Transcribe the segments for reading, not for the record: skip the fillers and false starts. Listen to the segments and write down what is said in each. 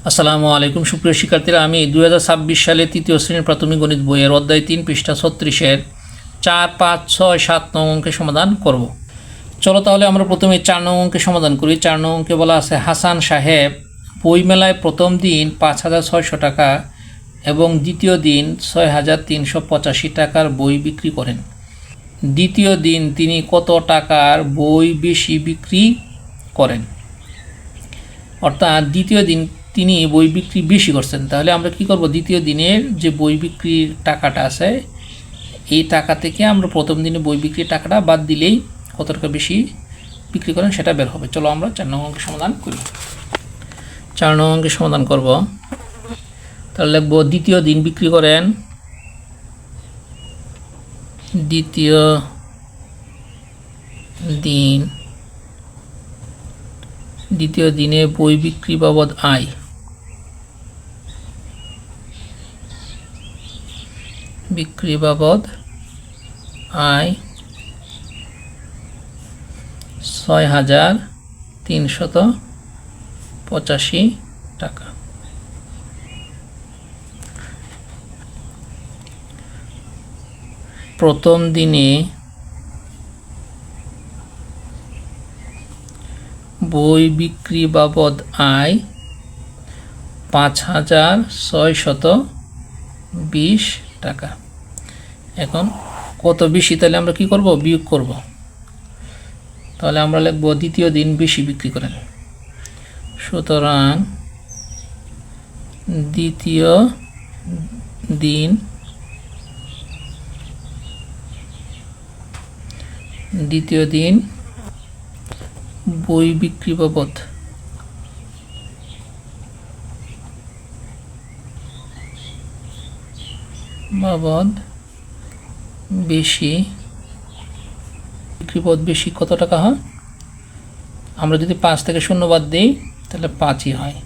আসসালামু আলাইকুম সুপ্রিয় শিক্ষার্থীরা, আমি 2026 সালে তৃতীয় শ্রেণীর প্রাথমিক গণিত বইয়ের অধ্যায় 3 পৃষ্ঠা 36-এর 4, 5, 6, 7 নং অঙ্কের সমাধান করব। চলো তাহলে আমরা প্রথমে 4 নং অঙ্কের সমাধান করি। 4 নং অঙ্কে বলা আছে, হাসান সাহেব বই মেলায় প্রথম দিন 5,600 টাকা এবং দ্বিতীয় দিন 6,385 টাকার বই বিক্রি করেন। দ্বিতীয় দিন তিনি কত টাকার বই বেশি বিক্রি করেন? অর্থাৎ দ্বিতীয় দিন তিনি বই বিক্রি বেশি করছেন। তাহলে আমরা কি করব, দ্বিতীয় দিনের যে বই বিক্রির টাকাটা আছে এই টাকা থেকে আমরা প্রথম দিনে বই বিক্রির টাকাটা বাদ দিলেই কত টাকা বেশি বিক্রি করেন সেটা বের হবে। চলো আমরা 4 নং অঙ্কের সমাধান করি। 4 নং অঙ্কের সমাধান করব। তাহলে লিখব, দ্বিতীয় দিন বিক্রি করেন, দ্বিতীয় দিনে বই বিক্রি বাবদ আয়। বিক্রি বাবদ আয় 6,385 টাকা। প্রথম দিনে বই বিক্রি বাবদ আয় 5,620 টাকা। এখন কত বেশি, তাহলে আমরা কি করব, বিয়োগ করব। তাহলে আমরা লিখব, দ্বিতীয় দিন বেশি বিক্রি করেন। সুতরাং দ্বিতীয় দিন বই বিক্রি বাবদ বেশি, বিক্রি বাবদ বেশি কত টাকা হয়? আমরা যদি 5 থেকে 0 বাদ দিই তাহলে 5ই হয়।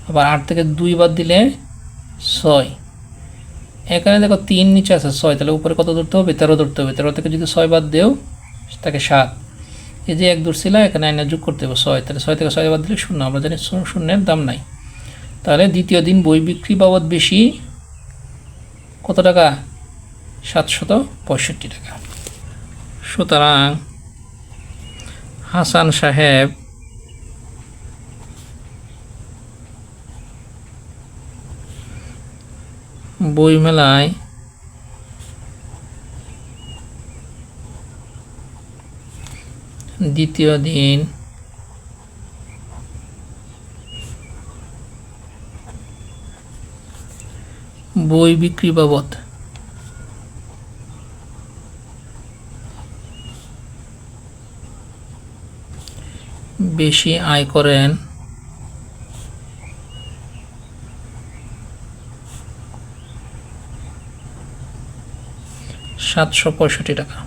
আবার 8 থেকে 2 বাদ দিলে 6। এখানে দেখো 3 নিচে আছে 6, তাহলে উপরে কত ধরতে হবে? 13 ধরতে হবে। 13 থেকে যদি 6 বাদ দেও তাকে 7। এই যে 1 ধরছিল, এখানে আইনা যোগ করতে হবে 6, তাহলে 6 থেকে 6 বাদ দিলে 0। আমরা জানি শূন্যের দাম নাই। তাহলে দ্বিতীয় দিন বই বিক্রি বাবদ বেশি কত টাকা? 765 টাকা। সুতরাং হাসান সাহেব বই মেলায় দ্বিতীয় দিন বই বিক্রি বাবদ বেশি আয় করেন 765 টাকা।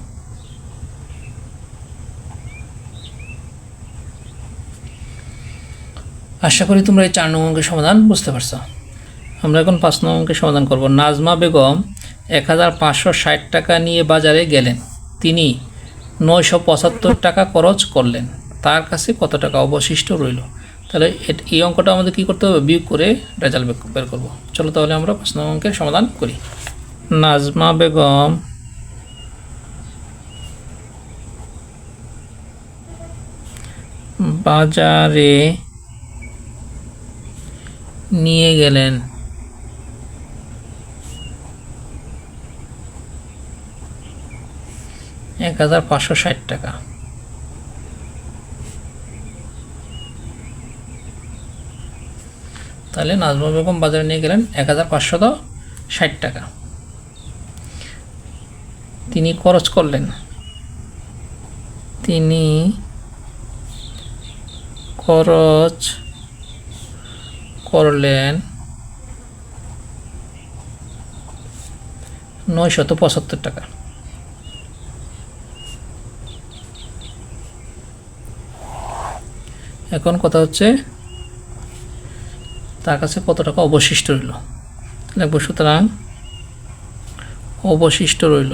আশা করি তোমরা এই 4 নং অঙ্কের সমাধান বুঝতে পারছো। আমরা এখন 5 নং অঙ্কের সমাধান করব। নাজমা বেগম 1,560 টাকা নিয়ে বাজারে গেলেন। তিনি 975 টাকা খরচ করলেন। তার কাছে কত টাকা অবশিষ্ট রইল? তাহলে এই অঙ্কটা আমাদের কি করতে হবে, বিয়োগ করে রেজাল্ট বের করব। চলো তাহলে আমরা 5 নং অঙ্কের সমাধান করি। নাজমা বেগম বাজারে নিয়ে গেলেন 1,560 টাকা। তাহলে নাজমা বেগম বাজারে নিয়ে গেলেন 1,560 টাকা। তিনি খরচ করলেন 975 টাকা। এখন কথা হচ্ছে তার কাছে কত টাকা অবশিষ্ট রইল। লিখব, সুতরাং অবশিষ্ট রইল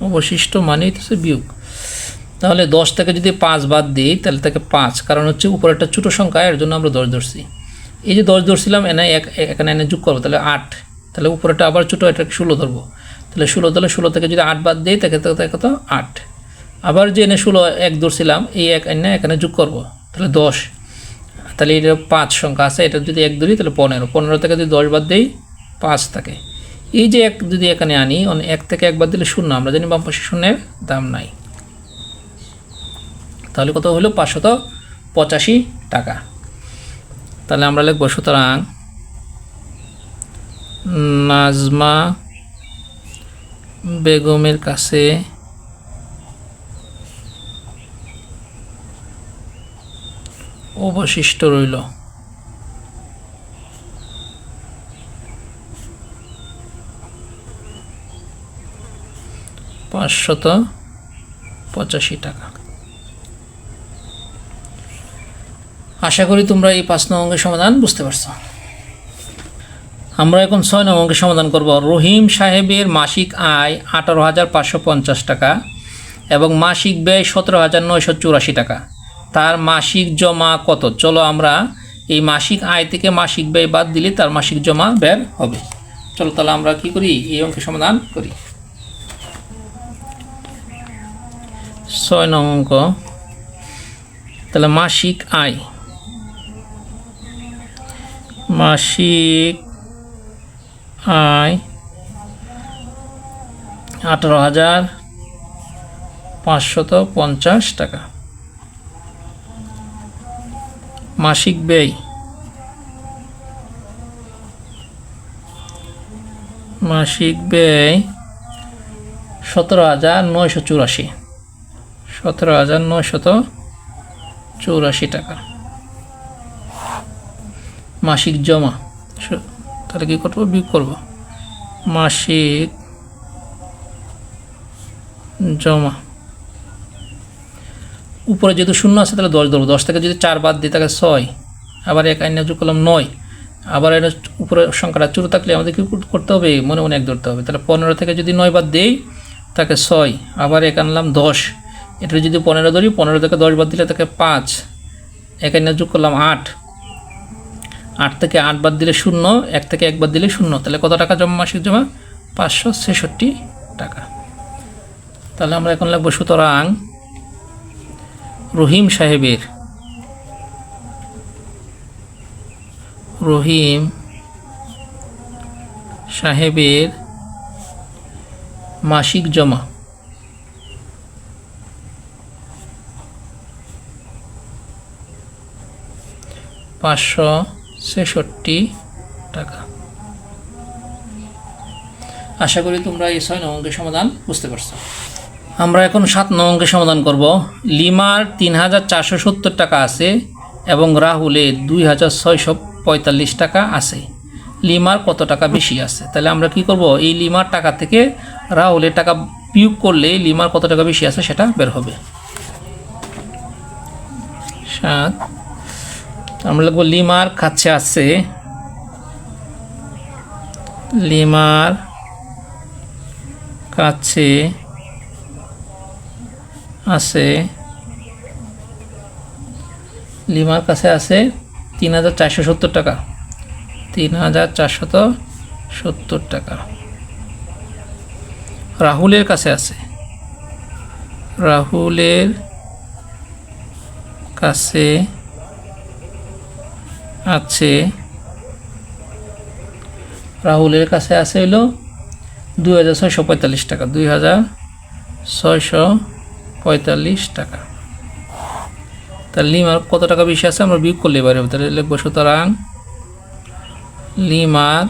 অবশিষ্ট মানে হচ্ছে বিয়োগ। তাহলে 10 থেকে যদি 5 বাদ দিই তাহলে থাকে 5, কারণ হচ্ছে উপরে একটা ছোটো সংখ্যা, এর জন্য আমরা 10 ধরছি। এই যে 10 ধরছিলাম এখানে এনে যোগ করবো, তাহলে 8, তাহলে উপরেটা আবার ছোটো, এটাকে 16 ধরবো, তাহলে 16, তাহলে 16 থেকে যদি 8 বাদ দিই তাকে কত 8। আবার যে এনে 16 1 ধরছিলাম, এই 1 এনে এখানে যোগ করবো, তাহলে 10, তাহলে এটা 5 সংখ্যা আছে, এটা যদি 1 ধরি তাহলে 15 থেকে যদি 10 বাদ দিই 5 থাকে। এই যে 1 যদি এখানে আনি, 1 থেকে 1 বাদ দিলে 0, আমরা জানি বাম পাশে শূন্যের দাম নাই, তাহলে কত হলো 585 টাকা। তাহলে আমরা লিখব সুতরাং নাজমা বেগমের কাছে অবশিষ্ট রইল 585 টাকা। আশা করি তোমরা এই 5 নং অঙ্কের সমাধান বুঝতে পারছো। আমরা এখন 6 নং অঙ্কের সমাধান করব। রহিম সাহেবের মাসিক আয় 18,550 টাকা এবং মাসিক ব্যয় 17,984 টাকা। তার মাসিক জমা কত? চলো আমরা এই মাসিক আয় থেকে মাসিক ব্যয় বাদ দিলে তার মাসিক জমা বের হবে। চলো তাহলে আমরা কি করি, এই অঙ্কের সমাধান করি। 6 নং অঙ্ক, তাহলে মাসিক আয়, মাসিক আয় 18,550 টাকা। মাসিক ব্যয়, মাসিক ব্যয় 17,984, 17,984 টাকা। মাসিক জমা, তাহলে কী করবো, বিয়োগ করবো, মাসিক জমা। উপরে যেহেতু শূন্য আছে তাহলে 10 ধরবো, 10 থেকে যদি 4 বাদ দিই তাকে 6, আবার 1 আইনে যোগ করলাম 9, আবার এটা উপরে সংখ্যাটা ছোটো থাকলে আমাদের কী করতে হবে, মনে মনে 1 ধরতে হবে। তাহলে 15 থেকে যদি 9 বাদ দিই তাকে 6, আবার 1 আনলাম 10, এটা যদি 15 ধরি, 15 থেকে 10 বাদ দিলে তাকে 5, 1 আইনে যোগ করলাম 8, 8 থেকে 8 বাদ দিলে 0, 1 থেকে 1 বাদ দিলে 0, তাহলে কত টাকা জমা, মাসিক জমা 566 টাকা। তাহলে আমরা এখন লিখব সুতরাং রহিম সাহেবের, রহিম সাহেবের মাসিক জমা 566 টাকা। আশা করি তোমরা এই 6 নং অঙ্কের সমাধান বুঝতে পারছো। আমরা এখন 7 নং অঙ্কের সমাধান করব। লিমার 3,470 টাকা আছে এবং রাহুলের 2,645 টাকা আছে। লিমার কত টাকা বেশি আছে? তাহলে আমরা কি করব, এই লিমার টাকা থেকে রাহুলের টাকা বিয়োগ করলে লিমার কত টাকা বেশি আছে সেটা বের হবে। 7, আমরা লিখব লিমার কাছে আছে, লিমার কাছে আছে, লিমার কাছে আছে 3,470 টাকা, 3,470 টাকা। রাহুলের কাছে আছে, রাহুলের কাছে আছে, রাহুলের কাছে আছে হলো 2,645 টাকা, 2,645 টাকা। তাহলে লিমার কত টাকা বেশি আছে আমরা বিয়োগ করলে এবারে তাহলে লিখবো সুতরাং লিমার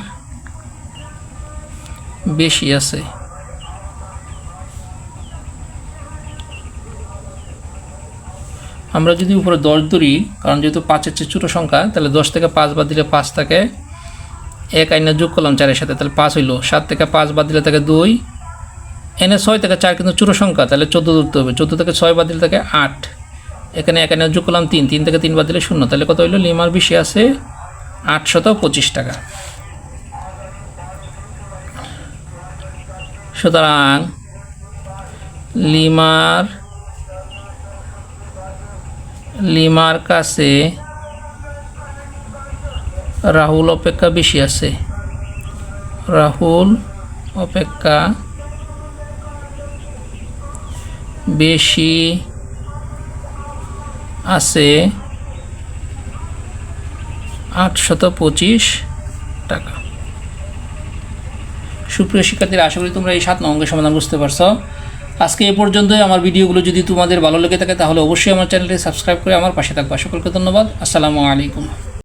বেশি আছে। আমরা যদি উপরে 10 ধরি, কারণ যেহেতু 5-এর চেয়ে ছোটো সংখ্যা, তাহলে 10 থেকে 5 বাদ দিলে 5 থাকে, 1 আইনে যোগ করলাম 4-এর সাথে, তাহলে 5 হইল। 7 থেকে 5 বাদ দিলে থাকে 2, এনে 6 থেকে 4 কিন্তু ছোটো সংখ্যা, তাহলে 14 ধরতে হবে, 14 থেকে 6 বাদ দিলে থাকে 8, এখানে 1 আইনে যোগ করলাম 3, 3 থেকে 3 বাদ দিলে 0, তাহলে কত হইল, লিমার বেশি আছে 825 টাকা। সুতরাং লিমার লিমার কাছে রাহুল অপেক্ষা বেশি আছে। রাহুল অপেক্ষা বেশি আছে 825 টাকা। সুপ্রিয় শিক্ষার্থীরা, আশা করি তোমরা এই 7 নং অঙ্কের সমাধান বুঝতে পারছো। আজকে এই পর্যন্তই। আমার ভিডিওগুলো যদি তোমাদের ভালো লেগে থাকে তাহলে অবশ্যই আমার চ্যানেলটি সাবস্ক্রাইব করে আমার পাশে থাকবা। সকলকে ধন্যবাদ। আসসালামু আলাইকুম।